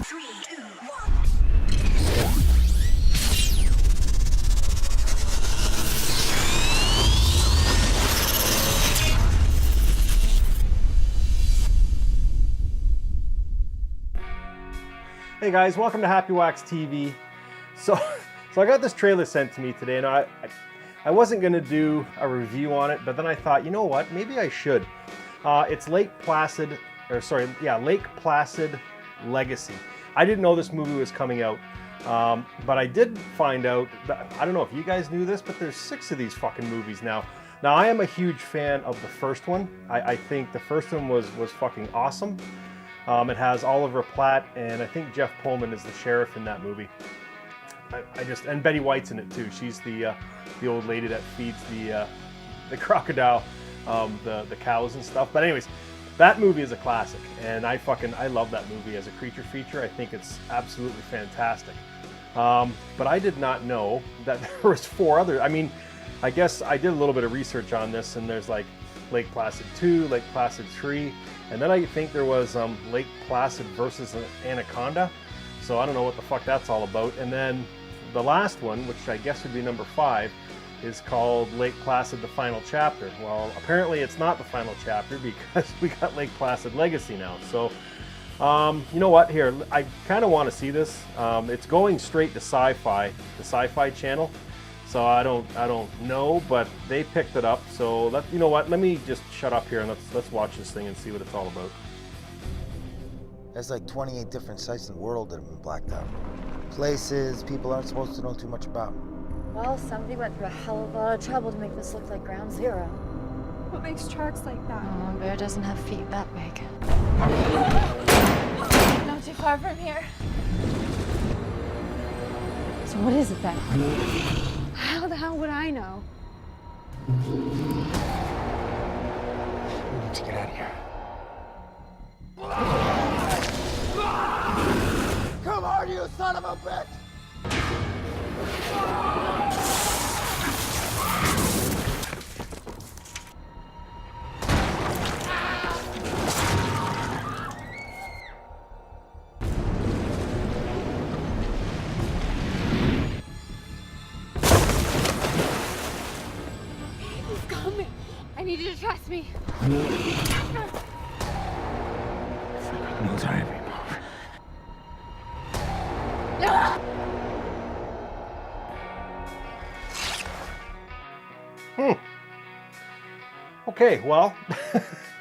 3, 2, 1. Hey guys, welcome to Happy Wax TV. So I got this trailer sent to me today, and I wasn't gonna do a review on it, but then I thought, you know what, maybe I should. It's Lake Placid Legacy. I didn't know this movie was coming out, but I did find out that, I don't know if you guys knew this, but there's 6 of these fucking movies now. Now I am a huge fan of the first one. I think the first one was fucking awesome. It has Oliver Platt, and I think Jeff Pullman is the sheriff in that movie. And Betty White's in it too. She's the old lady that feeds the crocodile, the cows and stuff. But anyways, that movie is a classic, and I love that movie as a creature feature. I think it's absolutely fantastic. But I did not know that there was 4 other. I mean, I guess I did a little bit of research on this, and there's like Lake Placid 2, Lake Placid 3, and then I think there was Lake Placid versus an Anaconda. So I don't know what the fuck that's all about. And then the last one, which I guess would be number 5, is called Lake Placid: The Final Chapter. Well, apparently it's not the final chapter because we got Lake Placid Legacy now. So, you know what? Here, I kind of want to see this. It's going straight to Sci-Fi, the Sci-Fi channel. So I don't know, but they picked it up. So you know what? Let me just shut up here and let's watch this thing and see what it's all about. There's like 28 different sites in the world that have been blacked out. Places people aren't supposed to know too much about. Well, somebody went through a hell of a lot of trouble to make this look like ground zero. What makes tracks like that? Oh, a bear doesn't have feet that big. Not too far from here. So what is it then? How the hell would I know? We need to get out of here. Come on, you son of a bitch! He's coming. I need you to trust me. Knows our every move. Okay, well,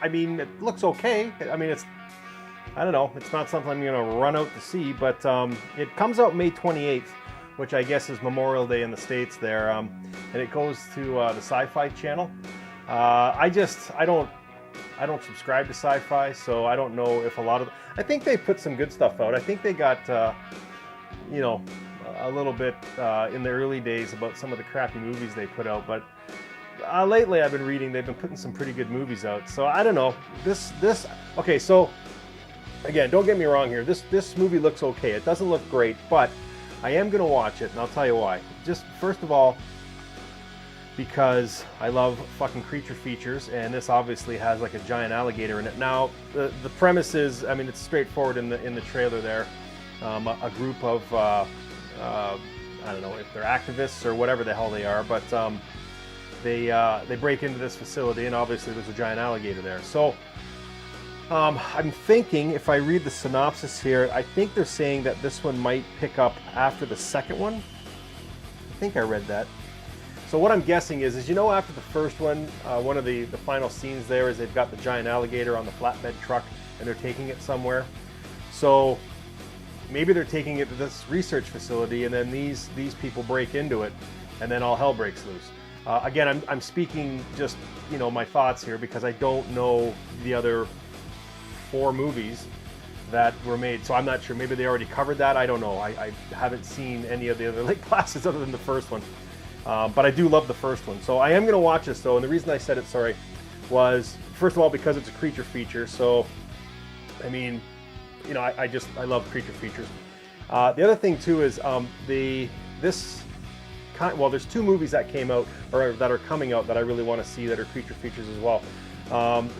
I mean, it looks okay. I mean, I don't know, it's not something I'm gonna run out to see, but it comes out May 28th, which I guess is Memorial Day in the States there, and it goes to the Sci-Fi channel. I don't subscribe to Sci-Fi, so I don't know if I think they put some good stuff out. I think they got, you know, a little bit in the early days about some of the crappy movies they put out, but lately I've been reading they've been putting some pretty good movies out. So I don't know. Okay, so again, don't get me wrong here. This movie looks okay. It doesn't look great, but I am gonna watch it, and I'll tell you why. Just first of all, because I love fucking creature features, and this obviously has like a giant alligator in it. Now, the premise is, I mean, it's straightforward in the trailer there. A group of, I don't know if they're activists or whatever the hell they are, but they break into this facility, and obviously there's a giant alligator there. So I'm thinking, if I read the synopsis here, I think they're saying that this one might pick up after the second one. I think I read that. So what I'm guessing is you know, after the first one, one of the final scenes there is they've got the giant alligator on the flatbed truck, and they're taking it somewhere. So maybe they're taking it to this research facility, and then these people break into it, and then all hell breaks loose. Again, I'm speaking just, you know, my thoughts here because I don't know the other 4 movies that were made, so I'm not sure. Maybe they already covered that. I don't know. I haven't seen any of the other Lake Placids other than the first one. But I do love the first one. So I am going to watch this, though, and the reason I said it, sorry, was, first of all, because it's a creature feature. So, I mean, you know, I love creature features. The other thing, too, is there's 2 movies that came out, or that are coming out, that I really want to see that are creature features as well.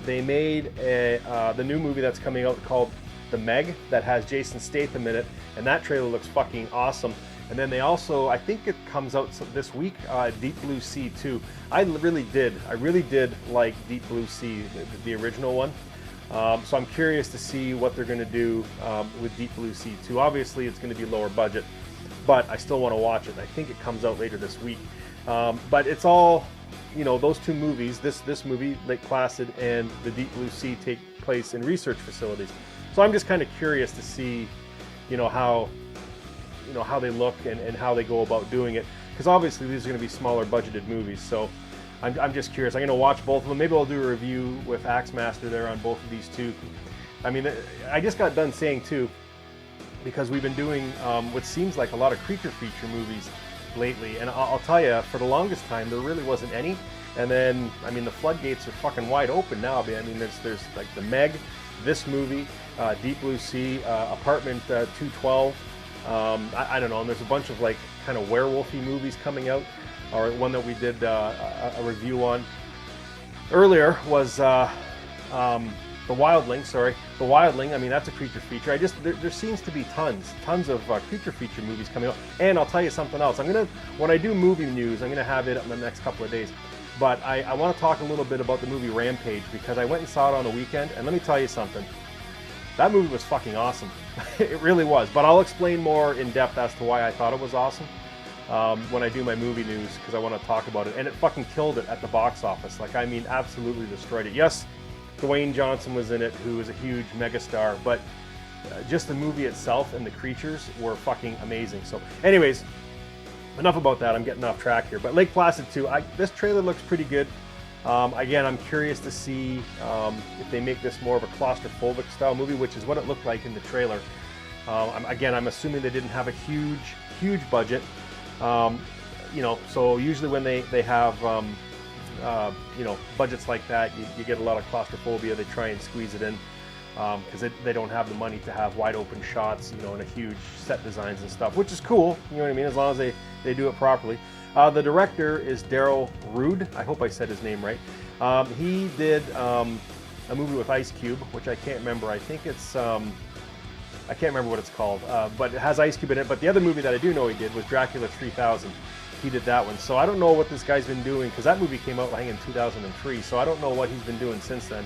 They made the new movie that's coming out called The Meg that has Jason Statham in it, and that trailer looks fucking awesome. And then they also, I think it comes out this week, Deep Blue Sea 2. I really did like Deep Blue Sea, the original one. So I'm curious to see what they're going to do with Deep Blue Sea 2. Obviously, it's going to be lower budget, but I still want to watch it. I think it comes out later this week. But it's all, you know, those two movies, this movie, Lake Placid, and the Deep Blue Sea take place in research facilities. So I'm just kind of curious to see, how they look and how they go about doing it. Because obviously these are going to be smaller budgeted movies. So I'm just curious. I'm going to watch both of them. Maybe I'll do a review with Axemaster there on both of these two. I mean, I just got done saying too, because we've been doing what seems like a lot of creature feature movies lately. And I'll tell you, for the longest time, there really wasn't any. And then, I mean, the floodgates are fucking wide open now. I mean, there's like The Meg, this movie, Deep Blue Sea, Apartment 212. I don't know, and there's a bunch of like kind of werewolfy movies coming out, or one that we did a review on earlier was The Wildling. The Wildling. I mean, that's a creature feature. There seems to be tons of creature feature movies coming out. And I'll tell you something else. When I do movie news, I'm gonna have it in the next couple of days. But I want to talk a little bit about the movie Rampage, because I went and saw it on the weekend, and let me tell you something. That movie was fucking awesome. It really was. But I'll explain more in depth as to why I thought it was awesome when I do my movie news, because I want to talk about it. And it fucking killed it at the box office. Like, I mean, absolutely destroyed it. Yes, Dwayne Johnson was in it, who is a huge megastar, but just the movie itself and the creatures were fucking amazing. So anyways, enough about that. I'm getting off track here. But Lake Placid 2, this trailer looks pretty good. Again, I'm curious to see if they make this more of a claustrophobic style movie, which is what it looked like in the trailer. I'm assuming they didn't have a huge budget. So usually when they have budgets like that, you get a lot of claustrophobia. They try and squeeze it in because they don't have the money to have wide open shots, and a huge set designs and stuff, which is cool. You know what I mean? As long as they do it properly. The director is Daryl Rude. I hope I said his name right. He did a movie with Ice Cube, which I can't remember. I think it's I can't remember what it's called, but it has Ice Cube in it. But the other movie that I do know he did was Dracula 3000. He did that one. So I don't know what this guy's been doing, because that movie came out, I think, in 2003. So I don't know what he's been doing since then.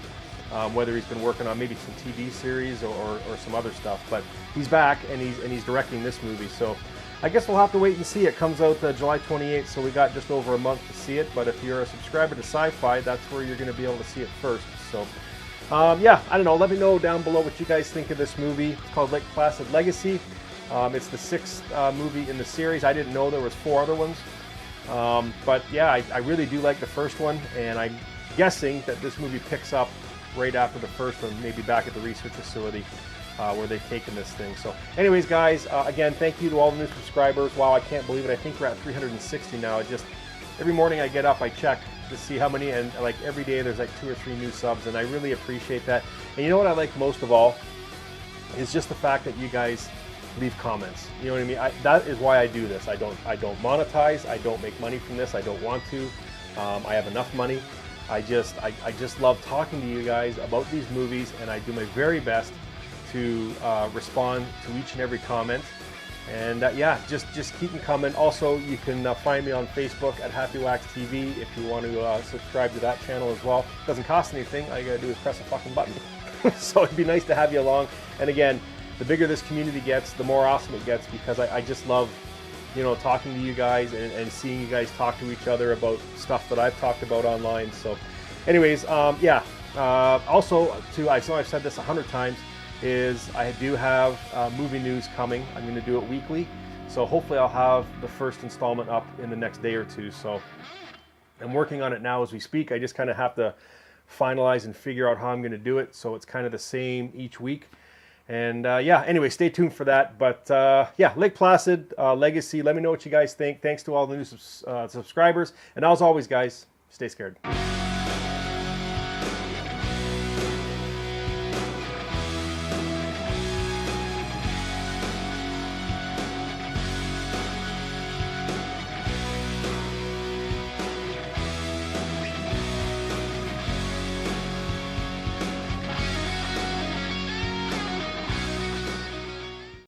Whether he's been working on maybe some TV series or some other stuff. But he's back, and he's directing this movie. So I guess we'll have to wait and see. It comes out July 28th, so we got just over a month to see it. But if you're a subscriber to Sci-Fi, that's where you're going to be able to see it first. So I don't know. Let me know down below what you guys think of this movie. It's called Lake Placid Legacy. It's the 6th movie in the series. I didn't know there was 4 other ones. But yeah, I really do like the first one, and I'm guessing that this movie picks up right after the first one, maybe back at the research facility where they've taken this thing. So anyways, guys, again, thank you to all the new subscribers. Wow, I can't believe it. I think we're at 360 now. Every morning I get up, I check to see how many, and like every day there's like 2 or 3 new subs, and I really appreciate that. And you know what I like most of all is just the fact that you guys leave comments. You know what I mean? That is why I do this. I don't monetize. I don't make money from this. I don't want to. I have enough money. I just love talking to you guys about these movies, and I do my very best to respond to each and every comment. And just keep them coming. Also, you can find me on Facebook at Happy Wax TV if you want to subscribe to that channel as well. It doesn't cost anything. All you gotta do is press a fucking button. So it'd be nice to have you along. And again, the bigger this community gets, the more awesome it gets, because I just love, talking to you guys and seeing you guys talk to each other about stuff that I've talked about online. So anyways, also, too, I know I've said this 100 times, is I do have movie news coming. I'm going to do it weekly. So hopefully I'll have the first installment up in the next day or two. So I'm working on it now as we speak. I just kind of have to finalize and figure out how I'm going to do it. So it's kind of the same each week. And anyway, stay tuned for that. But Lake Placid Legacy. Let me know what you guys think. Thanks to all the new subscribers. And as always, guys, stay scared.